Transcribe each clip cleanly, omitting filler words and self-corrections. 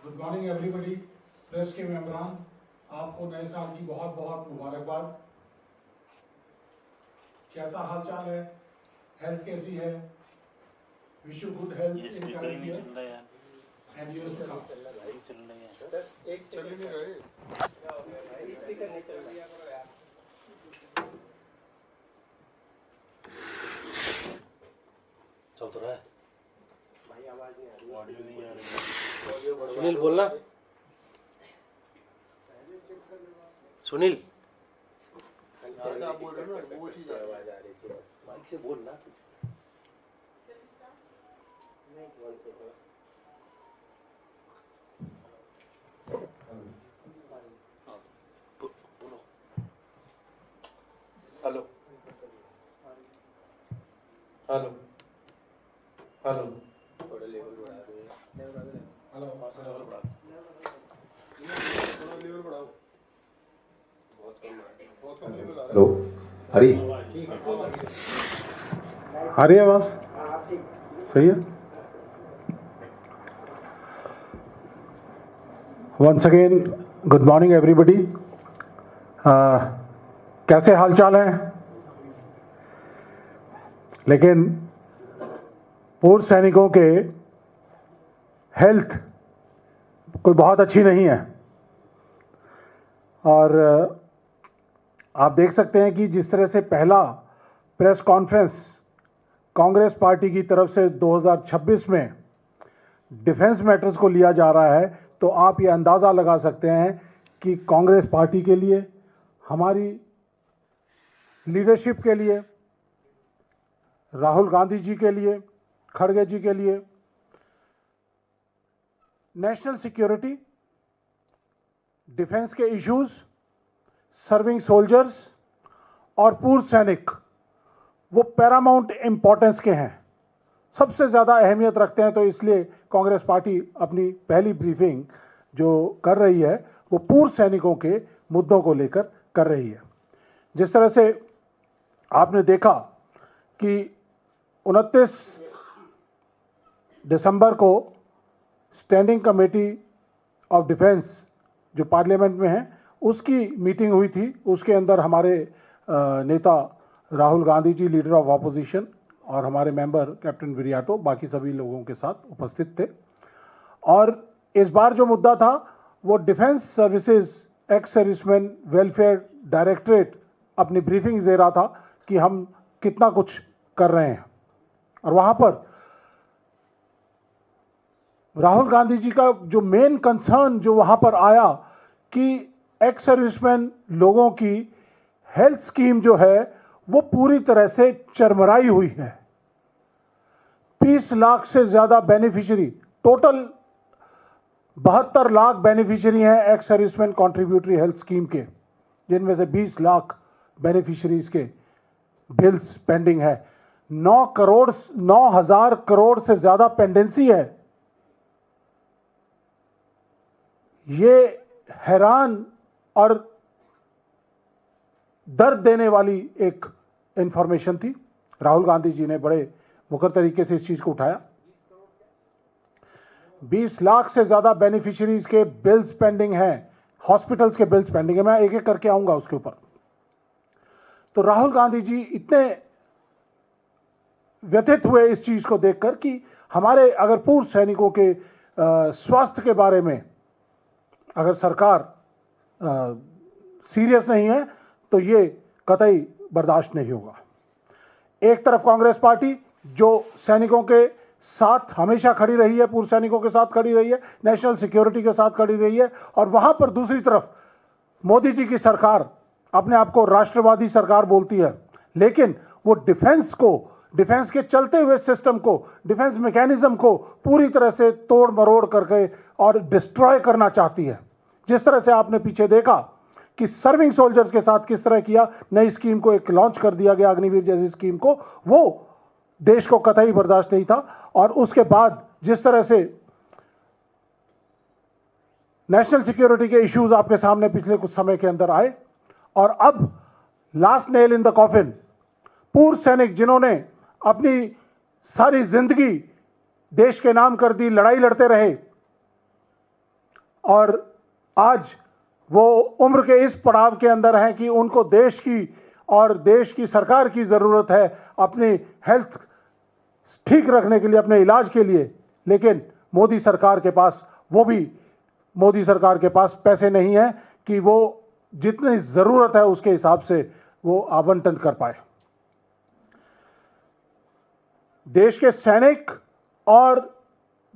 Good morning everybody. Press के मेंबरान, आपको नए साल की बहुत बहुत मुबारकबाद। कैसा हाल चाल है? हेल्थ कैसी है? Wish you good health in current year and years to come. एक चल ही नहीं रहे, स्पीकर नहीं चल रहा। चल तो रहा है भाई, आवाज नहीं आ रही, ऑडियो नहीं आ रही। सुनील बोलना। सुनील जैसा आप बोल रहे हो ना वो चीज आवाज आ रही थी, माइक से बोलना नहीं बोल सकता। बोलो। हेलो हेलो हेलो, थोड़ा लेवल बढ़ा दो। हेलो लेवल बढ़ा। थोड़ा लेवल बढ़ाओ, बहुत कम लेवल आ रहा है। हेलो, हरी आ रही है आवाज? सही है। Once again good morning everybody. कैसे हालचाल हैं? लेकिन पूर्व सैनिकों के हेल्थ कोई बहुत अच्छी नहीं है। और आप देख सकते हैं कि जिस तरह से पहला प्रेस कॉन्फ्रेंस कांग्रेस पार्टी की तरफ से 2026 में डिफेंस मैटर्स को लिया जा रहा है, तो आप ये अंदाज़ा लगा सकते हैं कि कांग्रेस पार्टी के लिए, हमारी लीडरशिप के लिए, राहुल गांधी जी के लिए, खड़गे जी के लिए, नेशनल सिक्योरिटी, डिफेंस के इश्यूज, सर्विंग सोल्जर्स और पूर्व सैनिक वो पैरामाउंट इंपॉर्टेंस के हैं, सबसे ज़्यादा अहमियत रखते हैं। तो इसलिए कांग्रेस पार्टी अपनी पहली ब्रीफिंग जो कर रही है वो पूर्व सैनिकों के मुद्दों को लेकर कर रही है। जिस तरह से आपने देखा कि 29 दिसंबर को स्टैंडिंग कमेटी ऑफ डिफेंस जो पार्लियामेंट में है उसकी मीटिंग हुई थी। उसके अंदर हमारे नेता Rahul Gandhi ji, leader of opposition, और हमारे मेंबर कैप्टन विरियाटो, बाकी सभी लोगों के साथ उपस्थित थे। और इस बार जो मुद्दा था वो defence services ex serviceman welfare directorate अपनी ब्रीफिंग दे रहा था कि हम कितना कुछ कर रहे हैं। और वहां पर राहुल गांधी जी का जो मेन कंसर्न जो वहां पर आया कि एक्स सर्विसमैन लोगों की हेल्थ स्कीम जो है वो पूरी तरह से चरमराई हुई है। 30 लाख से ज्यादा बेनिफिशियरी, टोटल 72 लाख बेनिफिशियरी हैं x servicemen contributory health scheme के, जिनमें से 20 लाख बेनिफिशियरीज के बिल्स पेंडिंग है। 9,000 करोड़ से ज्यादा पेंडेंसी है। ये हैरान और दर्द देने वाली एक इंफॉर्मेशन थी। राहुल गांधी जी ने बड़े मुखर तरीके से इस चीज को उठाया। 20 लाख से ज्यादा बेनिफिशियरीज के बिल्स पेंडिंग हैं, हॉस्पिटल्स के बिल्स पेंडिंग है। मैं एक एक करके आऊंगा उसके ऊपर। तो राहुल गांधी जी इतने व्यथित हुए इस चीज को देखकर कि हमारे अगर पूर्व सैनिकों के स्वास्थ्य के बारे में अगर सरकार सीरियस नहीं है तो ये कतई बर्दाश्त नहीं होगा। एक तरफ कांग्रेस पार्टी जो सैनिकों के साथ हमेशा खड़ी रही है, पूर्व सैनिकों के साथ खड़ी रही है, नेशनल सिक्योरिटी के साथ खड़ी रही है, और वहां पर दूसरी तरफ मोदी जी की सरकार अपने आप को राष्ट्रवादी सरकार बोलती है, लेकिन वो डिफेंस को, डिफेंस के चलते हुए सिस्टम को, डिफेंस मैकेनिज्म को पूरी तरह से तोड़ मरोड़ करके और डिस्ट्रॉय करना चाहती है। जिस तरह से आपने पीछे देखा कि सर्विंग सोल्जर्स के साथ किस तरह किया, नई स्कीम को एक लॉन्च कर दिया गया, अग्निवीर जैसी स्कीम को, वो देश को कतई बर्दाश्त नहीं था। और उसके बाद जिस तरह से नेशनल सिक्योरिटी के इश्यूज आपके सामने पिछले कुछ समय के अंदर आए, और अब last nail in the coffin, पूर्व सैनिक जिन्होंने अपनी सारी जिंदगी देश के नाम कर दी, लड़ाई लड़ते रहे, और आज वो उम्र के इस पड़ाव के अंदर हैं कि उनको देश की और देश की सरकार की ज़रूरत है अपनी हेल्थ ठीक रखने के लिए, अपने इलाज के लिए। लेकिन मोदी सरकार के पास पैसे नहीं है कि वो जितनी ज़रूरत है उसके हिसाब से वो आवंटन कर पाए। देश के सैनिक और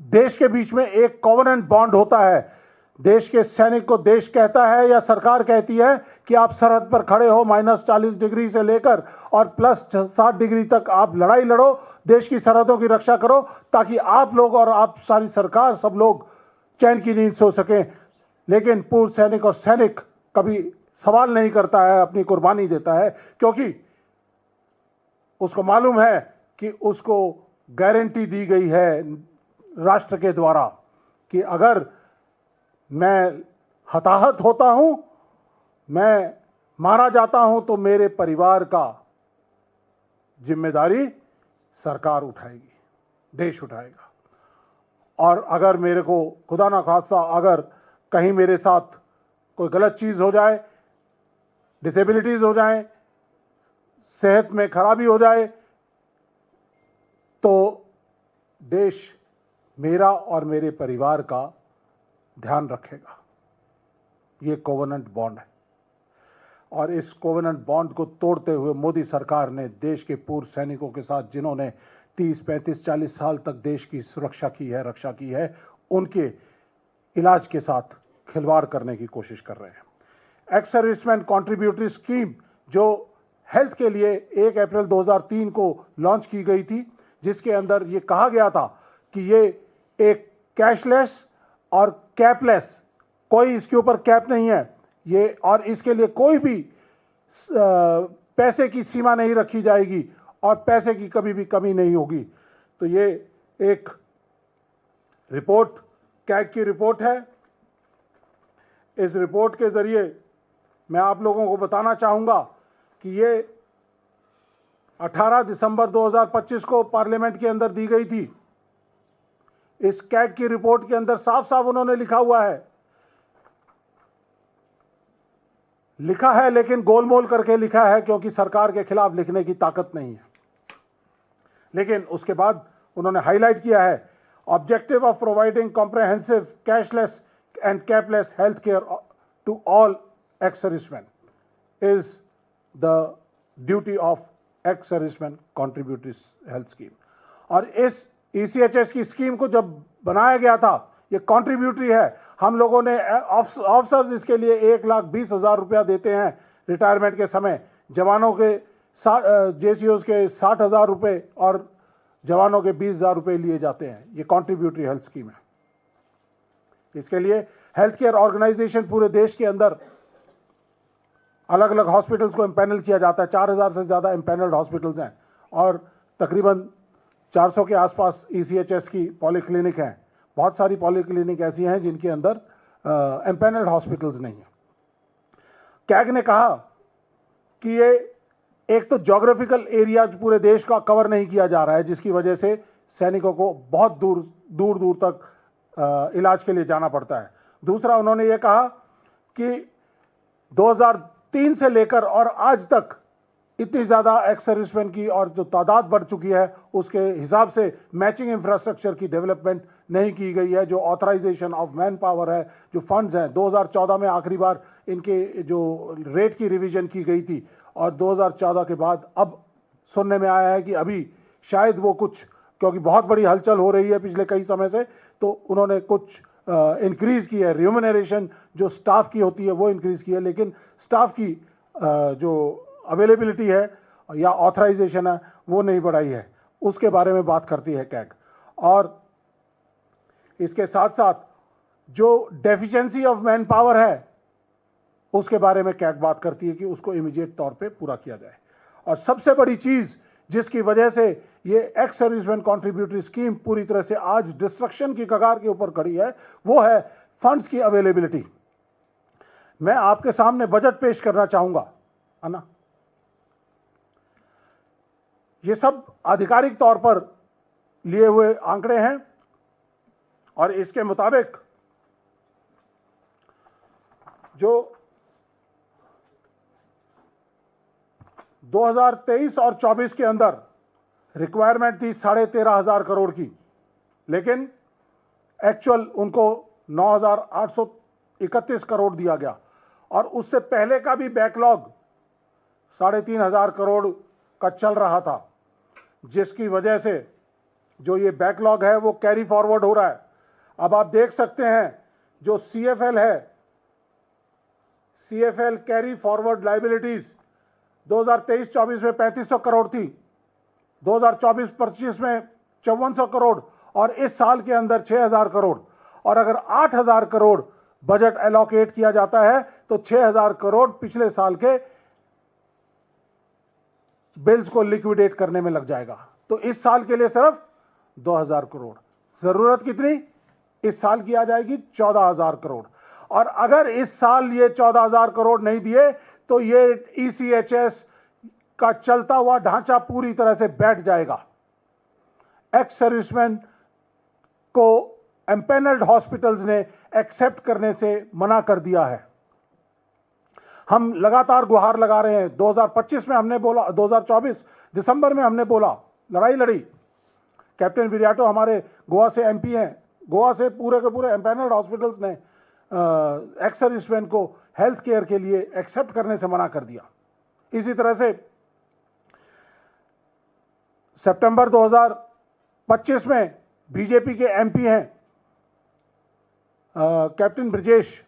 देश के बीच में एक कॉवेनेंट बॉन्ड होता है। देश के सैनिक को देश कहता है या सरकार कहती है कि आप सरहद पर खड़े हो, -40 डिग्री से लेकर और +60 डिग्री तक आप लड़ाई लड़ो, देश की सरहदों की रक्षा करो, ताकि आप लोग और आप सारी सरकार सब लोग चैन की नींद सो सकें। लेकिन पूर्व सैनिक और सैनिक कभी सवाल नहीं करता है, अपनी कुर्बानी देता है, क्योंकि उसको मालूम है कि उसको गारंटी दी गई है राष्ट्र के द्वारा कि अगर मैं हताहत होता हूं, मैं मारा जाता हूं, तो मेरे परिवार का जिम्मेदारी सरकार उठाएगी, देश उठाएगा। और अगर मेरे को खुदा ना खास्ता अगर कहीं मेरे साथ कोई गलत चीज हो जाए, डिसेबिलिटीज हो जाए, सेहत में खराबी हो जाए, तो देश मेरा और मेरे परिवार का ध्यान रखेगा। ये कोवेनेंट बॉन्ड है और इस कोवेनेंट बॉन्ड को तोड़ते हुए मोदी सरकार ने देश के पूर्व सैनिकों के साथ, जिन्होंने 30, 35, 40 साल तक देश की सुरक्षा की है, रक्षा की है, उनके इलाज के साथ खिलवाड़ करने की कोशिश कर रहे हैं। एक्स सर्विसमैन कॉन्ट्रीब्यूटरी स्कीम जो हेल्थ के लिए 1 अप्रैल 2003 को लॉन्च की गई थी, जिसके अंदर ये कहा गया था कि ये एक कैशलेस और कैपलेस, कोई इसके ऊपर कैप नहीं है ये, और इसके लिए कोई भी पैसे की सीमा नहीं रखी जाएगी और पैसे की कभी भी कमी नहीं होगी। तो ये एक रिपोर्ट, कैग की रिपोर्ट है। इस रिपोर्ट के जरिए मैं आप लोगों को बताना चाहूंगा कि ये 18 दिसंबर 2025 को पार्लियामेंट के अंदर दी गई थी। इस कैग की रिपोर्ट के अंदर साफ साफ उन्होंने लिखा हुआ है, लेकिन गोलमोल करके लिखा है, क्योंकि सरकार के खिलाफ लिखने की ताकत नहीं है। लेकिन उसके बाद उन्होंने हाईलाइट किया है, objective of providing comprehensive cashless and capless health care to all ex servicemen is the duty of ex servicemen contributory health scheme. और इस ECHS की स्कीम को जब बनाया गया था, ये कॉन्ट्रीब्यूटरी है। हम लोगों ने ऑफिसर्स इसके लिए 1,20,000 रुपया देते हैं रिटायरमेंट के समय, जवानों के JCOs के 60,000 रुपये और जवानों के 20,000 रुपये लिए जाते हैं। ये कॉन्ट्रीब्यूटरी हेल्थ स्कीम है। इसके लिए हेल्थ केयर ऑर्गेनाइजेशन पूरे देश के अंदर अलग अलग हॉस्पिटल्स को इम्पैनल किया जाता है। 4,000 से ज़्यादा इम्पैनल्ड हॉस्पिटल्स हैं और तकरीबन 400 के आसपास ECHS की पॉलीक्लिनिक हैं। बहुत सारी पॉलीक्लिनिक ऐसी हैं जिनके अंदर इम्पैनल्ड हॉस्पिटल्स नहीं है। कैग ने कहा कि ये एक तो ज्योग्राफिकल एरिया पूरे देश का कवर नहीं किया जा रहा है, जिसकी वजह से सैनिकों को बहुत दूर तक इलाज के लिए जाना पड़ता है। दूसरा, उन्होंने ये कहा कि 2003 से लेकर और आज तक इतनी ज़्यादा एक्स सर्विसमैन की और जो तादाद बढ़ चुकी है, उसके हिसाब से मैचिंग इंफ्रास्ट्रक्चर की डेवलपमेंट नहीं की गई है। जो ऑथराइजेशन ऑफ मैन पावर है, जो फंड्स हैं, 2014 में आखिरी बार इनके जो रेट की रिवीजन की गई थी और 2014 के बाद अब सुनने में आया है कि अभी शायद वो कुछ, क्योंकि बहुत बड़ी हलचल हो रही है पिछले कई समय से, तो उन्होंने कुछ इंक्रीज की है। रिम्यूनरेशन जो स्टाफ की होती है वो इंक्रीज की है, लेकिन स्टाफ की जो अवेलेबिलिटी है या ऑथराइजेशन है वो नहीं बढ़ाई है। उसके बारे में बात करती है कैग। और इसके साथ साथ जो डेफिशिएंसी ऑफ मैन पावर है उसके बारे में कैग बात करती है कि उसको इमीडिएट तौर पे पूरा किया जाए। और सबसे बड़ी चीज जिसकी वजह से ये एक्स सर्विसमैन कॉन्ट्रीब्यूटरी स्कीम पूरी तरह से आज डिस्ट्रक्शन की कगार के ऊपर खड़ी है, वो है फंड्स की अवेलेबिलिटी। मैं आपके सामने बजट पेश करना चाहूंगा, है ना। ये सब आधिकारिक तौर पर लिए हुए आंकड़े हैं और इसके मुताबिक जो 2023 और 24 के अंदर रिक्वायरमेंट थी 13,500 करोड़ की, लेकिन एक्चुअल उनको 9,831 करोड़ दिया गया, और उससे पहले का भी बैकलॉग 3,500 करोड़ का चल रहा था, जिसकी वजह से जो ये बैकलॉग है वो कैरी फॉरवर्ड हो रहा है। अब आप देख सकते हैं जो CFL है, CFL कैरी फॉरवर्ड लाइबिलिटीज 2023-24 में 3,500 करोड़ थी, 2024-25 में 5,400 करोड़, और इस साल के अंदर 6,000 करोड़। और अगर 8,000 करोड़ बजट एलोकेट किया जाता है तो 6,000 करोड़ पिछले साल के बिल्स को लिक्विडेट करने में लग जाएगा। तो इस साल के लिए सिर्फ 2,000 करोड़। जरूरत कितनी इस साल की आ जाएगी? 14,000 करोड़। और अगर इस साल ये 14,000 करोड़ नहीं दिए तो ये ECHS का चलता हुआ ढांचा पूरी तरह से बैठ जाएगा। एक्स सर्विसमैन को एम्पेनल्ड हॉस्पिटल्स ने एक्सेप्ट करने से मना कर दिया है। हम लगातार गुहार लगा रहे हैं। 2025 में हमने बोला, 2024 दिसंबर में हमने बोला, लड़ाई लड़ी। कैप्टन विरियाटो हमारे गोवा से MP हैं, गोवा से पूरे के पूरे एम्पेनल्ड हॉस्पिटल्स ने एक्स सर्विसमैन को हेल्थ केयर के लिए एक्सेप्ट करने से मना कर दिया। इसी तरह से सितंबर 2025 में बीजेपी के MP हैं कैप्टन ब्रिजेश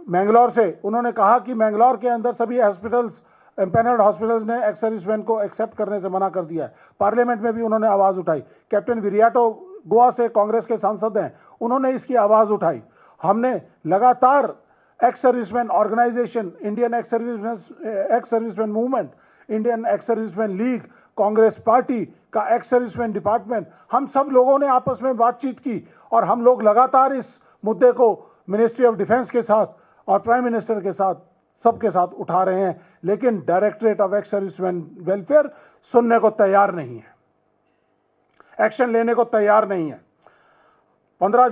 मैंगलोर से, उन्होंने कहा कि मैंगलोर के अंदर सभी हॉस्पिटल्स, एम्पेनल्ड हॉस्पिटल्स ने एक्स सर्विसमैन को एक्सेप्ट करने से मना कर दिया है। पार्लियामेंट में भी उन्होंने आवाज उठाई। कैप्टन विरियाटो गोवा से कांग्रेस के सांसद हैं, उन्होंने इसकी आवाज उठाई। हमने लगातार ex serviceman organisation, Indian ex serviceman movement, Indian ex serviceman league, Congress party का एक्स सर्विसमैन डिपार्टमेंट, हम सब लोगों ने आपस में बातचीत की और हम लोग लगातार इस मुद्दे को मिनिस्ट्री ऑफ डिफेंस के साथ और प्राइम मिनिस्टर के साथ, सबके साथ उठा रहे हैं। लेकिन directorate of ex serviceman welfare सुनने को तैयार नहीं है, एक्शन लेने को तैयार नहीं है। 15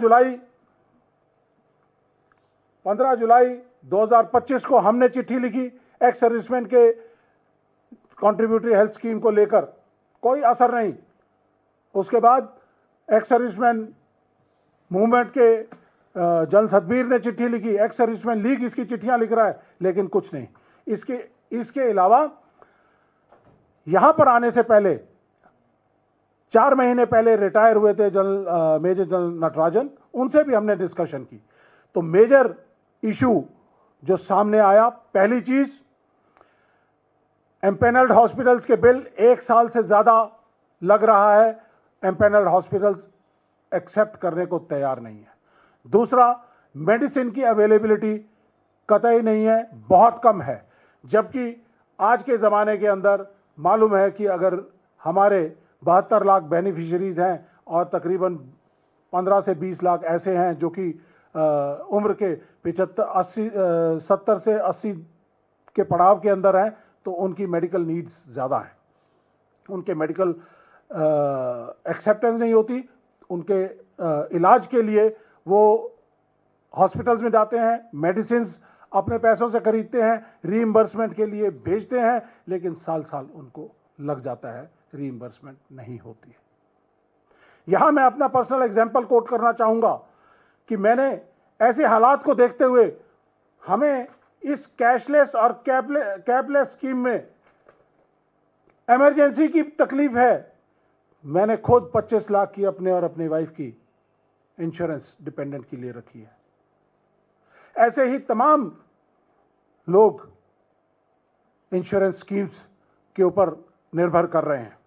जुलाई 2025 को हमने चिट्ठी लिखी एक्स सर्विसमैन के कॉन्ट्रीब्यूटरी हेल्थ स्कीम को लेकर, कोई असर नहीं। उसके बाद एक्स सर्विसमैन मूवमेंट के जनरल सतबीर ने चिट्ठी लिखी, एक्स सर्विसमैन लीग इसकी चिट्ठियां लिख रहा है, लेकिन कुछ नहीं। इसके अलावा यहां पर आने से पहले 4 महीने पहले रिटायर हुए थे मेजर जनरल नटराजन, उनसे भी हमने डिस्कशन की। तो मेजर इशू जो सामने आया, पहली चीज, एम्पेनल्ड हॉस्पिटल्स के बिल 1 साल से ज्यादा लग रहा है, एम्पेनल्ड हॉस्पिटल्स एक्सेप्ट करने को तैयार नहीं है। दूसरा, मेडिसिन की अवेलेबिलिटी कतई नहीं है, बहुत कम है। जबकि आज के ज़माने के अंदर मालूम है कि अगर हमारे 72 लाख बेनिफिशियरीज हैं और तकरीबन 15 से 20 लाख ऐसे हैं जो कि उम्र के 70 से 80 के पड़ाव के अंदर हैं, तो उनकी मेडिकल नीड्स ज़्यादा हैं, उनके मेडिकल एक्सेप्टेंस नहीं होती, उनके इलाज के लिए वो हॉस्पिटल्स में जाते हैं, मेडिसिन्स अपने पैसों से खरीदते हैं, रीइंबर्समेंट के लिए भेजते हैं, लेकिन साल साल उनको लग जाता है, रीइंबर्समेंट नहीं होती है। यहां मैं अपना पर्सनल एग्जांपल कोट करना चाहूंगा कि मैंने ऐसे हालात को देखते हुए, हमें इस कैशलेस और कैपलेस स्कीम में इमरजेंसी की तकलीफ है। मैंने खुद 25 लाख की अपने और अपनी वाइफ की इंश्योरेंस डिपेंडेंट के लिए रखी है। ऐसे ही तमाम लोग इंश्योरेंस स्कीम्स के ऊपर निर्भर कर रहे हैं।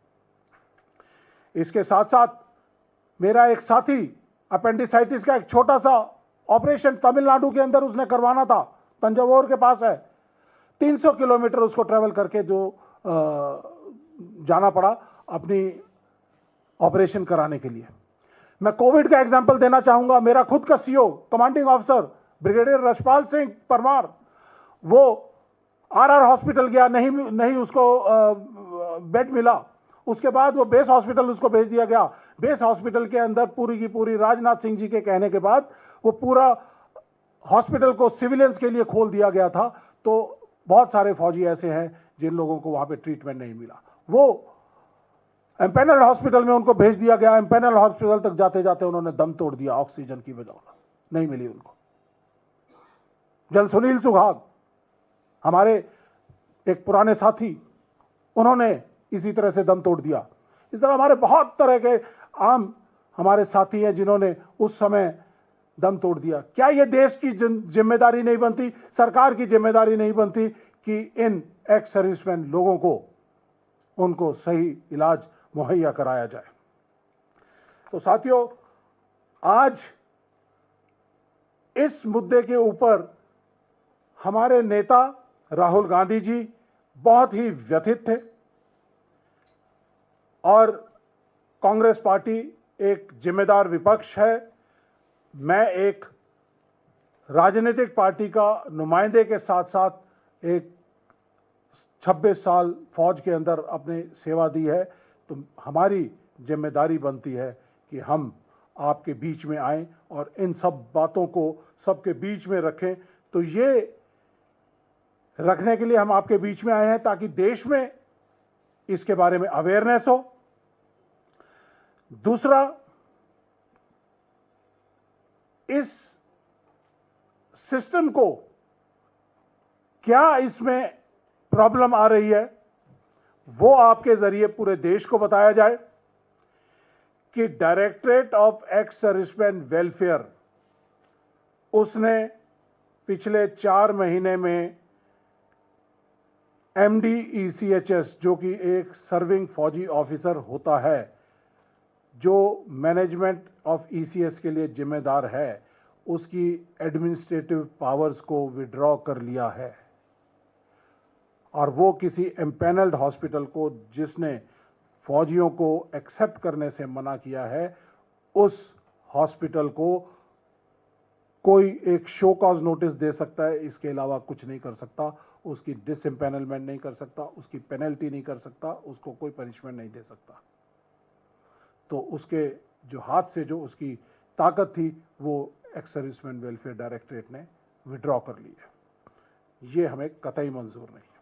इसके साथ साथ मेरा एक साथी अपेंडिसाइटिस का एक छोटा सा ऑपरेशन तमिलनाडु के अंदर उसने करवाना था, तंजावुर के पास है, 300 किलोमीटर उसको ट्रेवल करके जो जाना पड़ा अपनी ऑपरेशन कराने के लिए। मैं कोविड का एग्जांपल देना चाहूंगा। मेरा खुद का CO commanding officer brigadier Rashpal Singh Parmar, वो RR हॉस्पिटल गया, नहीं उसको बेड मिला। उसके बाद वो बेस हॉस्पिटल उसको भेज दिया गया। बेस हॉस्पिटल के अंदर पूरी की पूरी राजनाथ सिंह जी के कहने के बाद वो पूरा हॉस्पिटल को सिविलियंस के लिए खोल दिया गया था, तो बहुत सारे फौजी ऐसे हैं जिन लोगों को वहां पे ट्रीटमेंट नहीं मिला। वो एम्पैनल हॉस्पिटल में उनको भेज दिया गया, एम्पैनल हॉस्पिटल तक जाते जाते उन्होंने दम तोड़ दिया, ऑक्सीजन की वजह नहीं मिली उनको। जल सुनील सुहाग हमारे एक पुराने साथी, उन्होंने इसी तरह से दम तोड़ दिया। इस तरह हमारे बहुत तरह के आम हमारे साथी हैं जिन्होंने उस समय दम तोड़ दिया। क्या यह देश की जिम्मेदारी नहीं बनती, सरकार की जिम्मेदारी नहीं बनती कि इन एक्स सर्विसमैन लोगों को उनको सही इलाज मुहैया कराया जाए? तो साथियों, आज इस मुद्दे के ऊपर हमारे नेता राहुल गांधी जी बहुत ही व्यथित थे और कांग्रेस पार्टी एक जिम्मेदार विपक्ष है। मैं एक राजनीतिक पार्टी का नुमाइंदे के साथ साथ एक 26 साल फौज के अंदर अपनी सेवा दी है, तो हमारी जिम्मेदारी बनती है कि हम आपके बीच में आएं और इन सब बातों को सबके बीच में रखें। तो ये रखने के लिए हम आपके बीच में आए हैं ताकि देश में इसके बारे में अवेयरनेस हो। दूसरा, इस सिस्टम को क्या इसमें प्रॉब्लम आ रही है वो आपके जरिए पूरे देश को बताया जाए कि directorate of ex serviceman welfare, उसने पिछले 4 महीने में MDECHS, जो कि एक सर्विंग फौजी ऑफिसर होता है, जो मैनेजमेंट ऑफ ECS के लिए जिम्मेदार है, उसकी एडमिनिस्ट्रेटिव पावर्स को विड्रॉ कर लिया है। और वो किसी एम्पैनल्ड हॉस्पिटल को, जिसने फौजियों को एक्सेप्ट करने से मना किया है, उस हॉस्पिटल को कोई एक शो कॉज नोटिस दे सकता है, इसके अलावा कुछ नहीं कर सकता। उसकी डिसएम्पैनलमेंट नहीं कर सकता, उसकी पेनल्टी नहीं कर सकता, उसको कोई पनिशमेंट नहीं दे सकता। तो उसके जो हाथ से जो उसकी ताकत थी वो एक्स सर्विसमैन वेलफेयर डायरेक्टरेट ने विड्रॉ कर ली है। ये हमें कतई मंजूर नहीं है।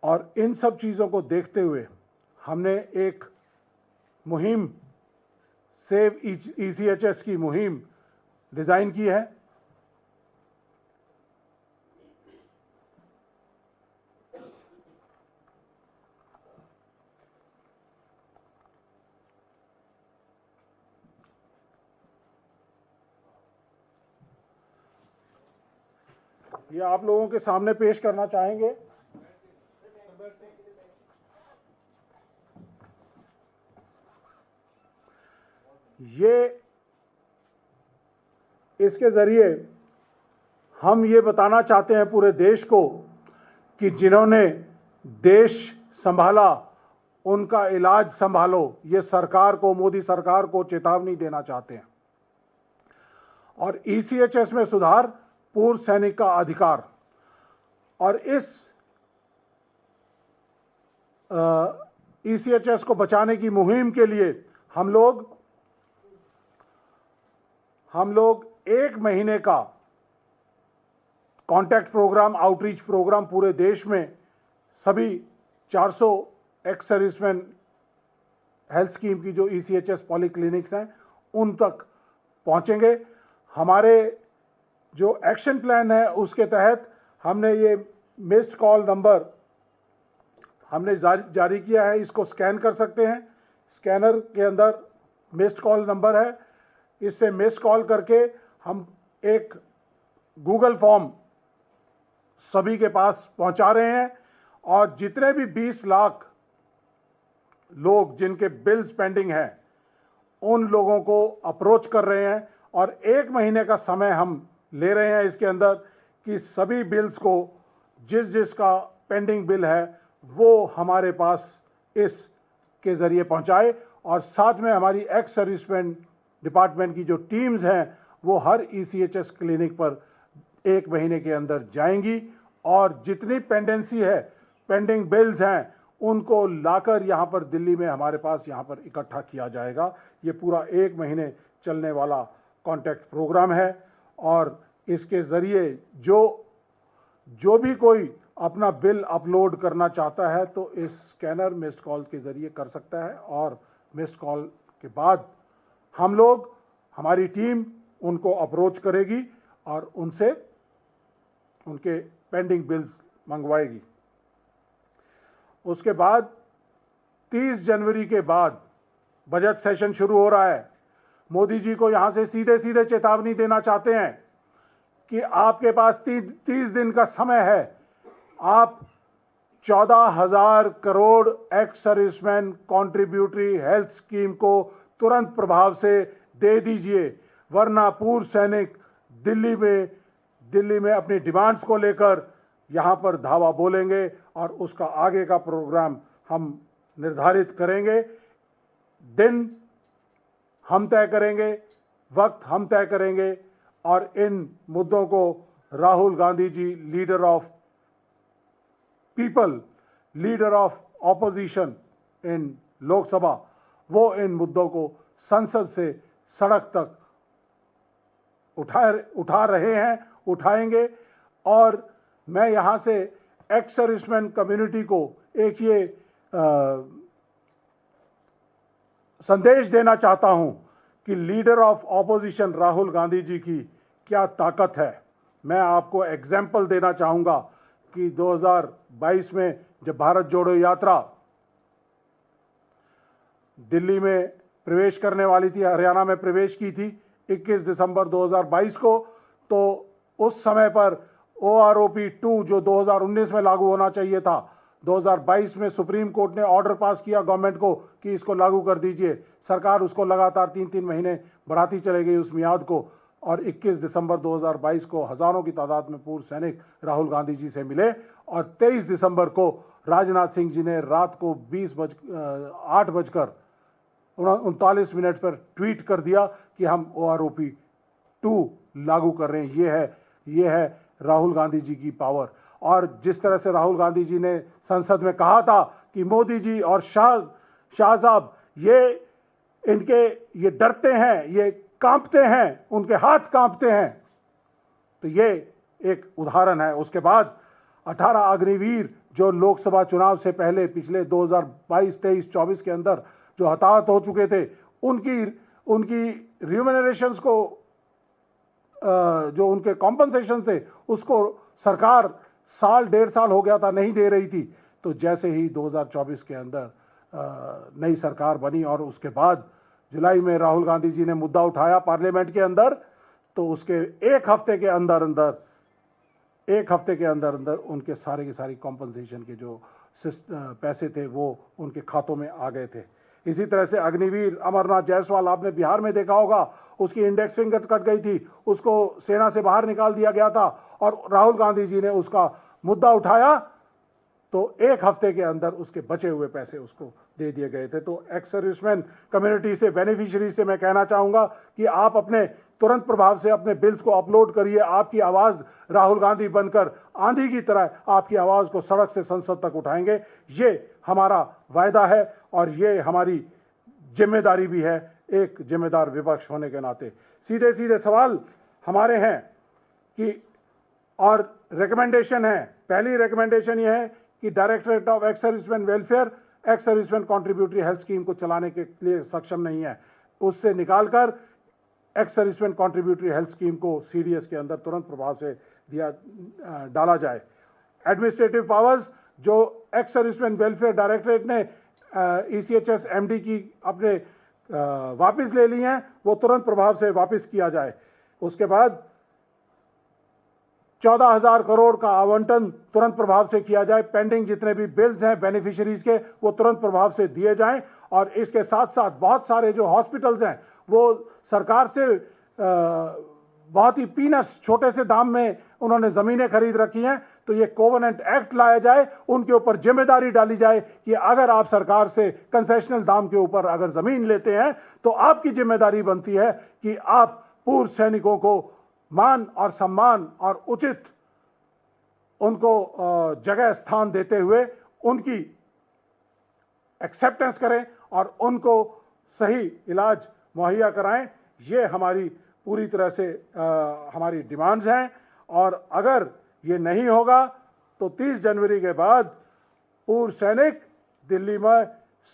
और इन सब चीजों को देखते हुए हमने एक मुहिम, सेव ECHS की मुहिम डिजाइन की है। ये आप लोगों के सामने पेश करना चाहेंगे। ये इसके जरिए हम ये बताना चाहते हैं पूरे देश को कि जिन्होंने देश संभाला उनका इलाज संभालो। ये सरकार को, मोदी सरकार को चेतावनी देना चाहते हैं। और ECHS में सुधार, पूर्व सैनिक का अधिकार। और इस ECHS को बचाने की मुहिम के लिए हम लोग 1 महीने का कांटेक्ट प्रोग्राम, आउटरीच प्रोग्राम पूरे देश में सभी 400 एक्स सर्विसमैन हेल्थ स्कीम की जो ECHS पॉलीक्लिनिक्स हैं उन तक पहुंचेंगे। हमारे जो एक्शन प्लान है उसके तहत हमने ये मिस्ड कॉल नंबर हमने जारी किया है, इसको स्कैन कर सकते हैं। स्कैनर के अंदर मिस्ड कॉल नंबर है, इससे मिस कॉल करके हम एक गूगल फॉर्म सभी के पास पहुंचा रहे हैं। और जितने भी 20 लाख लोग जिनके बिल्स पेंडिंग हैं उन लोगों को अप्रोच कर रहे हैं और 1 महीने का समय हम ले रहे हैं इसके अंदर कि सभी बिल्स को, जिसका पेंडिंग बिल है वो हमारे पास इसके जरिए पहुंचाए। और साथ में हमारी एक्स सर्विसमैन डिपार्टमेंट की जो टीम्स हैं वो हर ECHS क्लिनिक पर 1 महीने के अंदर जाएंगी और जितनी पेंडेंसी है, पेंडिंग बिल्स हैं, उनको लाकर यहाँ पर दिल्ली में हमारे पास यहाँ पर इकट्ठा किया जाएगा। ये पूरा 1 महीने चलने वाला कॉन्टैक्ट प्रोग्राम है और इसके ज़रिए जो भी कोई अपना बिल अपलोड करना चाहता है तो इस स्कैनर मिस्ड कॉल के ज़रिए कर सकता है और मिस्ड कॉल के बाद हम लोग, हमारी टीम उनको अप्रोच करेगी और उनसे उनके पेंडिंग बिल्स मंगवाएगी। उसके बाद 30 जनवरी के बाद बजट सेशन शुरू हो रहा है। मोदी जी को यहां से सीधे सीधे चेतावनी देना चाहते हैं कि आपके पास 30 दिन का समय है। आप 14,000 crore x servicemen contributory health scheme को तुरंत प्रभाव से दे दीजिए, वरना पूर्व सैनिक दिल्ली में अपनी डिमांड्स को लेकर यहां पर धावा बोलेंगे और उसका आगे का प्रोग्राम हम निर्धारित करेंगे। दिन हम तय करेंगे, वक्त हम तय करेंगे और इन मुद्दों को Rahul Gandhi ji, leader of people, leader of opposition in Lok Sabha, वो इन मुद्दों को संसद से सड़क तक उठा रहे हैं, उठाएंगे। और मैं यहां से एक्स सर्विसमैन कम्युनिटी को एक ये संदेश देना चाहता हूं कि leader of opposition Rahul Gandhi ji की क्या ताकत है। मैं आपको एग्जाम्पल देना चाहूंगा कि 2022 में जब भारत जोड़ो यात्रा दिल्ली में प्रवेश करने वाली थी, हरियाणा में प्रवेश की थी 21 दिसंबर 2022 को, तो उस समय पर OROP 2 जो 2019 में लागू होना चाहिए था, 2022 में सुप्रीम कोर्ट ने ऑर्डर पास किया गवर्नमेंट को कि इसको लागू कर दीजिए। सरकार उसको लगातार 3-3 महीने बढ़ाती चली गई उस मियाद को, और 21 दिसंबर 2022 को हजारों की तादाद में पूर्व सैनिक राहुल गांधी जी से मिले और 23 दिसंबर को राजनाथ सिंह जी ने रात को 8:39 पर ट्वीट कर दिया कि हम OROP 2 लागू कर रहे हैं। ये है राहुल गांधी जी की पावर। और जिस तरह से राहुल गांधी जी ने संसद में कहा था कि मोदी जी और शाह साहब ये डरते हैं, ये कांपते हैं, उनके हाथ कांपते हैं, तो ये एक उदाहरण है। उसके बाद 18 अग्निवीर जो लोकसभा चुनाव से पहले पिछले 2022, 23, 24 के अंदर जो हताहत हो चुके थे, उनकी रिम्यूनरेशंस को, जो उनके कॉम्पनसेशन थे, उसको सरकार साल 1.5 साल हो गया था नहीं दे रही थी। तो जैसे ही 2024 के अंदर नई सरकार बनी और उसके बाद जुलाई में राहुल गांधी जी ने मुद्दा उठाया पार्लियामेंट के अंदर, तो उसके एक हफ्ते के अंदर उनके सारे की सारी कॉम्पनसेशन के जो पैसे थे वो उनके खातों में आ गए थे। इसी तरह से अग्निवीर अमरनाथ जायसवाल, आपने बिहार में देखा होगा, उसकी इंडेक्स फिंगर कट गई थी, उसको सेना से बाहर निकाल दिया गया था और राहुल गांधी जी ने उसका मुद्दा उठाया, तो एक हफ्ते के अंदर उसके बचे हुए पैसे उसको दे दिए गए थे। तो एक्स सर्विसमैन कम्युनिटी से, बेनिफिशियरी से मैं कहना चाहूंगा कि आप अपने तुरंत प्रभाव से अपने बिल्स को अपलोड करिए। आपकी आवाज राहुल गांधी बनकर आंधी की तरह आपकी आवाज को सड़क से संसद तक उठाएंगे। ये हमारा वायदा है और ये हमारी जिम्मेदारी भी है, एक जिम्मेदार विपक्ष होने के नाते। सीधे सीधे सवाल हमारे हैं कि, और रिकमेंडेशन है। पहली रिकमेंडेशन यह है कि directorate of ex serviceman welfare x servicemen contributory health scheme को चलाने के लिए सक्षम नहीं है, उससे निकालकर x servicemen contributory health scheme को CDS के अंदर तुरंत प्रभाव से डाला जाए। एडमिनिस्ट्रेटिव पावर्स जो एक्स सर्विसमैन वेलफेयर डायरेक्टरेट ने ECHS MD की अपने वापस ले ली हैं, वो तुरंत प्रभाव से वापस किया जाए। उसके बाद 14,000 करोड़ का आवंटन तुरंत प्रभाव से किया जाए। पेंडिंग जितने भी बिल्स हैं बेनिफिशियरीज के, वो तुरंत प्रभाव से दिए जाएं। और इसके साथ साथ बहुत सारे जो हॉस्पिटल्स हैं वो सरकार से बहुत ही पीनट्स, छोटे से दाम में उन्होंने जमीनें खरीद रखी हैं, तो ये कोवेनेंट एक्ट लाया जाए, उनके ऊपर जिम्मेदारी डाली जाए कि अगर आप सरकार से कंसेशनल दाम के ऊपर अगर जमीन लेते हैं तो आपकी जिम्मेदारी बनती है कि आप पूर्व सैनिकों को मान और सम्मान और उचित उनको जगह स्थान देते हुए उनकी एक्सेप्टेंस करें और उनको सही इलाज मुहैया कराएं। ये हमारी पूरी तरह से हमारी डिमांड्स हैं। और अगर ये नहीं होगा तो 30 जनवरी के बाद पूर्व सैनिक दिल्ली में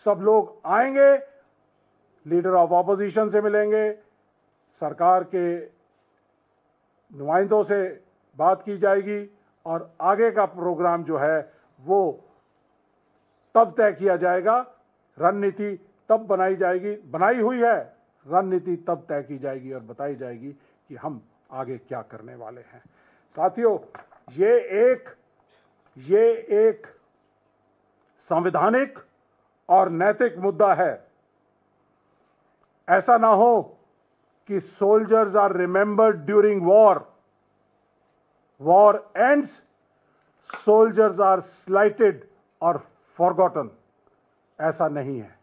सब लोग आएंगे, लीडर ऑफ ऑपोजिशन से मिलेंगे, सरकार के नुमाइंदों से बात की जाएगी और आगे का प्रोग्राम जो है वो तब तय किया जाएगा। रणनीति तब बनाई जाएगी, बनाई हुई है, रणनीति तब तय की जाएगी और बताई जाएगी कि हम आगे क्या करने वाले हैं। साथियों, ये एक संवैधानिक और नैतिक मुद्दा है। ऐसा ना हो कि soldiers are remembered during war ends, soldiers are slighted और फॉरगॉटन। ऐसा नहीं है।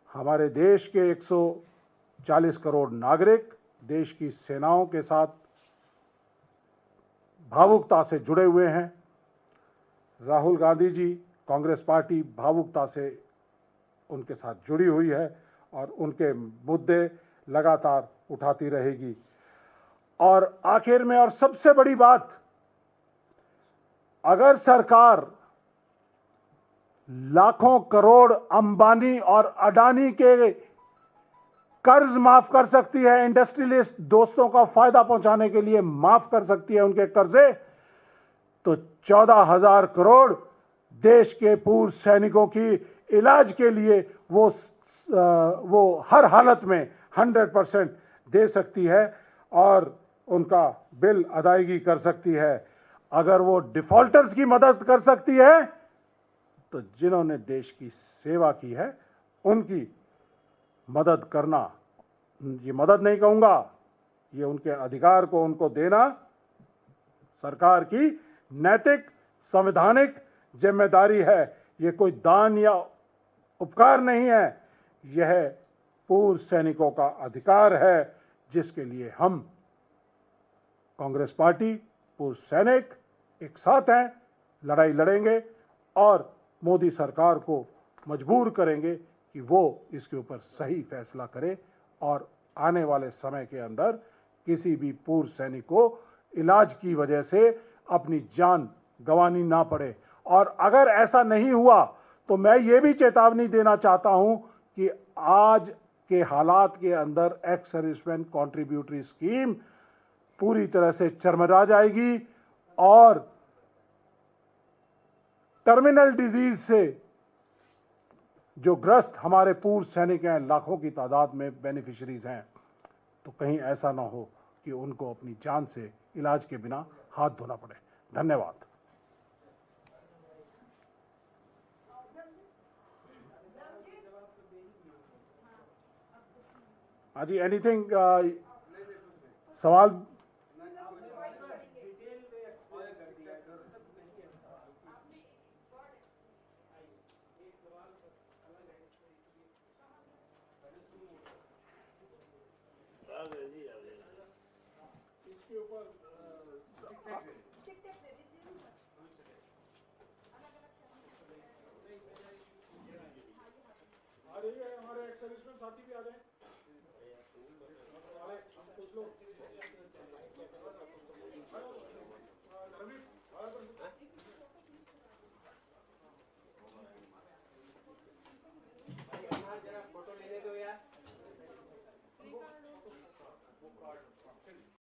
हमारे देश के 140 करोड़ नागरिक देश की सेनाओं के साथ भावुकता से जुड़े हुए हैं। राहुल गांधी जी, कांग्रेस पार्टी भावुकता से उनके साथ जुड़ी हुई है और उनके मुद्दे लगातार उठाती रहेगी। और आखिर में और सबसे बड़ी बात, अगर सरकार लाखों करोड़ अंबानी और अडानी के कर्ज माफ कर सकती है, इंडस्ट्रियलिस्ट दोस्तों का फायदा पहुंचाने के लिए माफ कर सकती है उनके कर्जे, तो 14,000 करोड़ देश के पूर्व सैनिकों की इलाज के लिए वो हर हालत में 100% दे सकती है और उनका बिल अदायगी कर सकती है। अगर वो डिफॉल्टर्स की मदद कर सकती है तो जिन्होंने देश की सेवा की है उनकी मदद करना, ये मदद नहीं कहूंगा, ये उनके अधिकार को उनको देना सरकार की नैतिक संवैधानिक जिम्मेदारी है। ये कोई दान या उपकार नहीं है, यह पूर्व सैनिकों का अधिकार है जिसके लिए हम कांग्रेस पार्टी, पूर्व सैनिक एक साथ हैं, लड़ाई लड़ेंगे और मोदी सरकार को मजबूर करेंगे कि वो इसके ऊपर सही फैसला करे और आने वाले समय के अंदर किसी भी पूर्व सैनिक को इलाज की वजह से अपनी जान गंवानी ना पड़े। और अगर ऐसा नहीं हुआ तो मैं ये भी चेतावनी देना चाहता हूं कि आज के हालात के अंदर एक्स सर्विसमैन कॉन्ट्रीब्यूटरी स्कीम पूरी तरह से चरमरा जाएगी और टर्मिनल डिजीज से जो ग्रस्त हमारे पूर्व सैनिक हैं, लाखों की तादाद में बेनिफिशियरीज हैं, तो कहीं ऐसा ना हो कि उनको अपनी जान से इलाज के बिना हाथ धोना पड़े। धन्यवाद। हाँ जी, एनीथिंग सवाल? इसके ऊपर हमारे एक्स सर्विसमैन साथी भी आ गए, हम कुछ लोग